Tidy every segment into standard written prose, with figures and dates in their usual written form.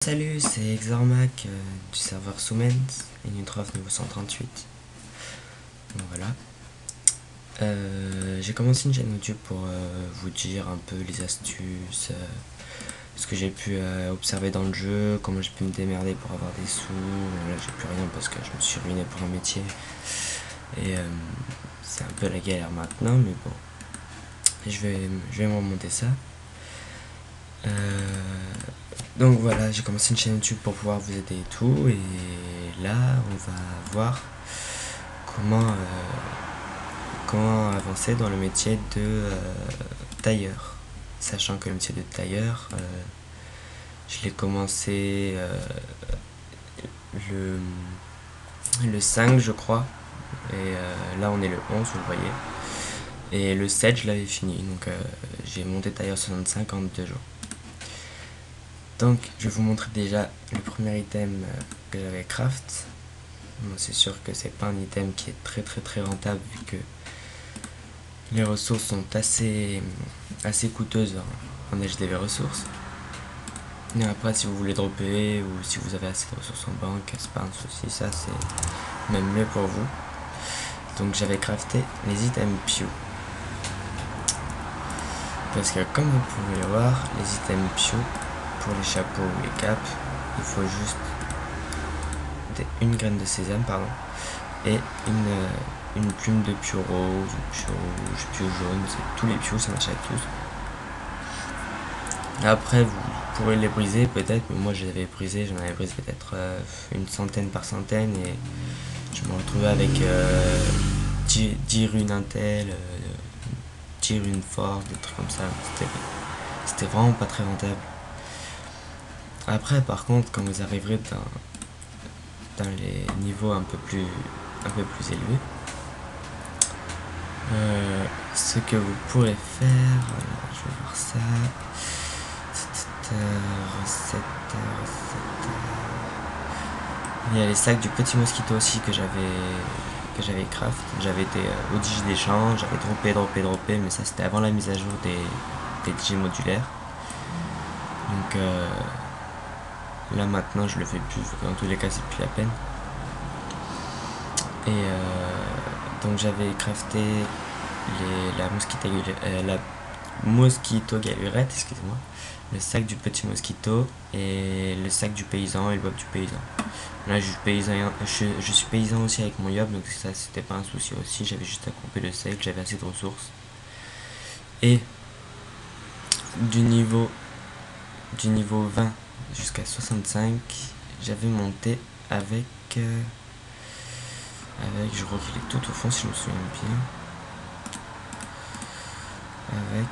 Salut, c'est Exormac du serveur Soumens et Nutrof niveau 138. Donc voilà. J'ai commencé une chaîne YouTube pour vous dire un peu les astuces, ce que j'ai pu observer dans le jeu, comment j'ai pu me démerder pour avoir des sous. Là j'ai plus rien parce que je me suis ruiné pour un métier. Et c'est un peu la galère maintenant, mais bon. Je vais me remonter ça. Donc voilà, j'ai commencé une chaîne YouTube pour pouvoir vous aider et tout, et là on va voir comment avancer dans le métier de tailleur. Sachant que le métier de tailleur, je l'ai commencé le 5 je crois, et là on est le 11, vous le voyez, et le 7 je l'avais fini, donc j'ai monté tailleur 65 en 2 jours. Donc je vais vous montrer déjà le premier item que j'avais craft. Bon, c'est sûr que c'est pas un item qui est très rentable vu que les ressources sont assez coûteuses en HDV ressources. Mais après si vous voulez dropper ou si vous avez assez de ressources en banque, c'est pas un souci, ça c'est même mieux pour vous. Donc j'avais crafté les items Pew. Parce que comme vous pouvez le voir, les items Pew, pour les chapeaux ou les capes, il faut juste une graine de sésame et une plume de Pew rose, Pew rouge, Pew jaune, c'est tous les Pew, ça marche avec tous. Après vous pourrez les briser peut-être, mais moi je les avais brisés, j'en avais brisé peut-être une centaine par centaine, et je me retrouvais avec 10 runes intel, 10 runes fortes, des trucs comme ça. C'était vraiment pas très rentable. Après par contre quand vous arriverez dans les niveaux un peu plus élevés, ce que vous pourrez faire, alors je vais voir ça, recette. Il y a les sacs du petit mosquito aussi que j'avais craft. J'avais été au digi d'échange, j'avais droppé, mais ça c'était avant la mise à jour des digi modulaires. Donc là maintenant je le fais plus, dans tous les cas c'est plus la peine. Et donc j'avais crafté la mosquito galurette, excusez-moi, le sac du petit mosquito et le sac du paysan et le bob du paysan. Là je suis paysan aussi avec mon yob, donc ça c'était pas un souci aussi, j'avais juste à couper le sec, j'avais assez de ressources. Et du niveau 20 jusqu'à 65, j'avais monté avec je crois qu'il est tout au fond si je me souviens bien, avec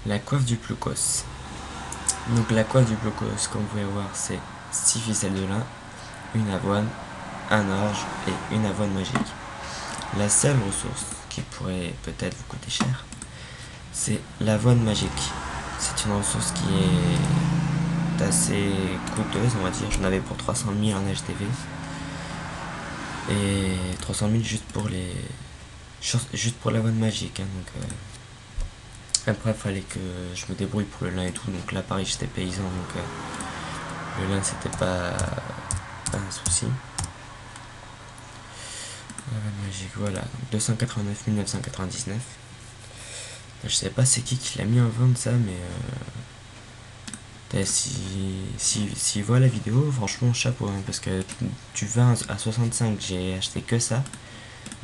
la coiffe du Ploucos. Donc la coiffe du Ploucos, comme vous pouvez voir, c'est 6 ficelles de lin, une avoine, un orge et une avoine magique. La seule ressource qui pourrait peut-être vous coûter cher, c'est l'avoine magique. C'est une ressource qui est assez coûteuse, on va dire. J'en avais pour 300 000 en HDV. Et 300 000 juste pour l'avoine magique. Hein, donc, après, il fallait que je me débrouille pour le lin et tout. Donc là, pareil, j'étais paysan. Donc le lin, c'était pas un souci. L'avoine magique, voilà. Donc 289 999. Je sais pas c'est qui l'a mis en vente ça, mais s'il voit la vidéo, franchement chapeau, hein, parce que du 20 à 65 j'ai acheté que ça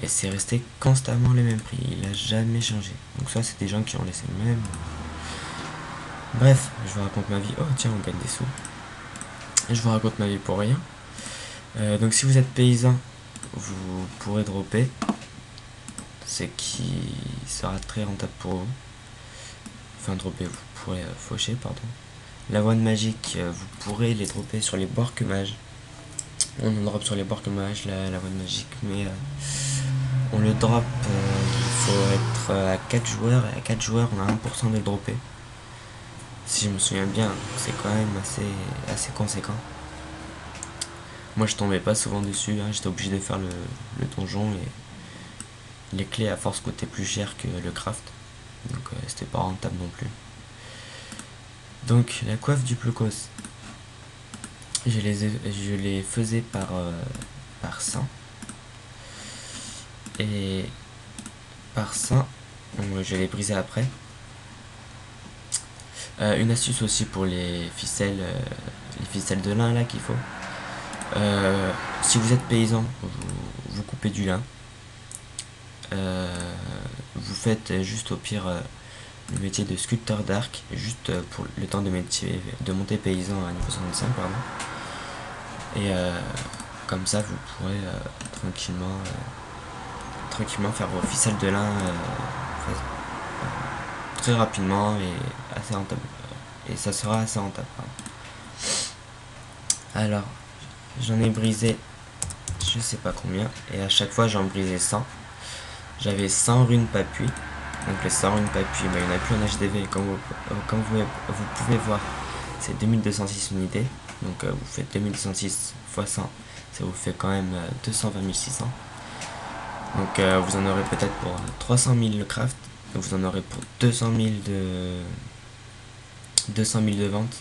et c'est resté constamment le même prix, il a jamais changé. Donc ça c'est des gens qui ont laissé le même. Bref, je vous raconte ma vie. Oh tiens, on gagne des sous. Je vous raconte ma vie pour rien. Donc si vous êtes paysan, vous pourrez dropper, ce qui sera très rentable pour vous. Enfin dropper, vous pourrez faucher, pardon. L'avoine magique, vous pourrez les dropper sur les borques mages. On en drop sur les borques mages, l'avoine magique, mais on le drop, il faut être à 4 joueurs, et à 4 joueurs on a 1% de le dropper. Si je me souviens bien, c'est quand même assez conséquent. Moi je tombais pas souvent dessus, hein, j'étais obligé de faire le donjon, et les clés à force coûtaient plus cher que le craft. Donc c'était pas rentable non plus. Donc la coiffe du Plocos, je les faisais par 100. Et par 100, je les brisais après. Une astuce aussi pour les ficelles de lin là qu'il faut. Si vous êtes paysan, vous coupez du lin. Vous faites juste au pire le métier de sculpteur d'arc, juste pour le temps de monter paysan à niveau 65, pardon. Et comme ça, vous pourrez tranquillement faire vos ficelles de lin très rapidement et assez rentable. Et ça sera assez rentable. Pardon. Alors, j'en ai brisé je sais pas combien, et à chaque fois j'en brisais 100. J'avais 100 runes Papui. Donc les 100 runes Papui, il n'y en a plus en HDV. Comme vous pouvez voir, c'est 2206 unités. Donc vous faites 2206 x 100, ça vous fait quand même 220 600. Donc vous en aurez peut-être pour 300 000 le craft. Vous en aurez pour 200 000 de vente.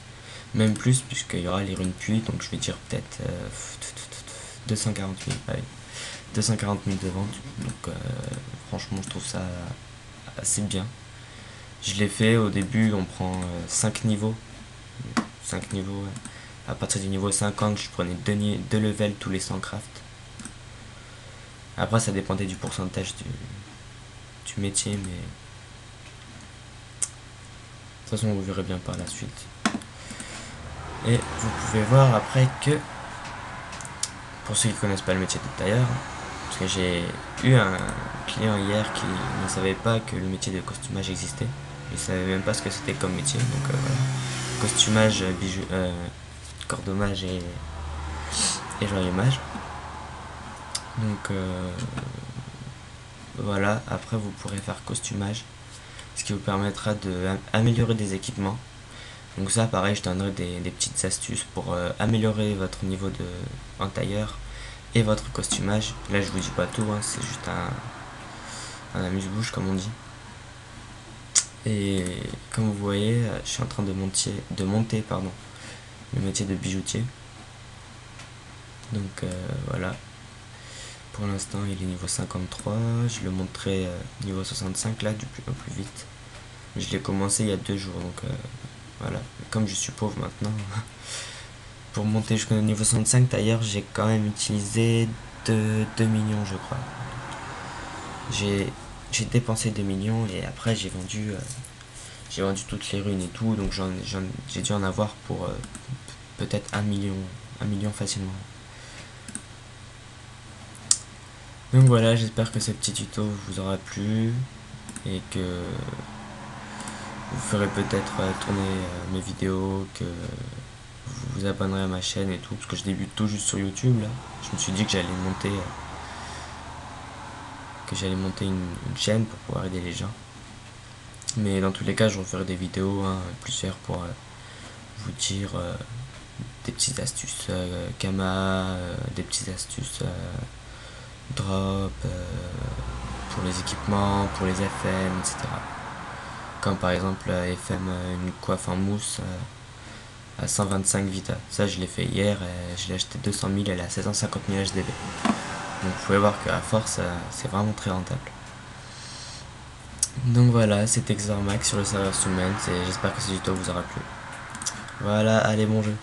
Même plus, puisqu'il y aura les runes puits. Donc je vais dire peut-être 240 000. Ah oui. 240 000 de vente. Donc franchement je trouve ça assez bien. Je l'ai fait au début, on prend 5 niveaux. 5 niveaux, ouais. À partir du niveau 50, je prenais 2 levels tous les 100 craft. Après ça dépendait du pourcentage du métier, mais de toute façon vous verrez bien par la suite. Et vous pouvez voir après que, pour ceux qui connaissent pas le métier de tailleur, parce que j'ai eu un client hier qui ne savait pas que le métier de costumage existait. Il savait même pas ce que c'était comme métier. Donc voilà. Costumage, cordomage et joaillier-mage. Donc voilà, après vous pourrez faire costumage, ce qui vous permettra d'améliorer des équipements. Donc ça pareil, je donnerai des petites astuces pour améliorer votre niveau en tailleur et votre costumage. Là je vous dis pas tout, hein, c'est juste un amuse-bouche comme on dit. Et comme vous voyez, je suis en train de monter le métier de bijoutier. Donc voilà. Pour l'instant il est niveau 53, je le monterai niveau 65 là au plus vite. Je l'ai commencé il y a 2 jours, donc voilà. Comme je suis pauvre maintenant, pour monter jusqu'au niveau 65 d'ailleurs, j'ai quand même utilisé 2 millions je crois. J'ai dépensé 2 millions et après j'ai vendu toutes les runes et tout, donc j'ai dû en avoir pour peut-être 1 million facilement. Donc voilà, j'espère que ce petit tuto vous aura plu et que vous ferez peut-être tourner mes vidéos, que vous vous abonnerez à ma chaîne et tout, parce que je débute tout juste sur YouTube là. Je me suis dit que j'allais monter une chaîne pour pouvoir aider les gens. Mais dans tous les cas, je referai des vidéos, hein, plusieurs, pour vous dire des petites astuces Kama, des petites astuces drop, pour les équipements, pour les FM, etc. Comme par exemple FM, une coiffe en mousse à 125 Vita. Ça je l'ai fait hier, je l'ai acheté 200 000, elle est à 750 000 HDV. Donc vous pouvez voir qu'à force c'est vraiment très rentable. Donc voilà, c'était Xormax sur le serveur Soulman, et j'espère que ce tuto vous aura plu. Voilà, allez bon jeu.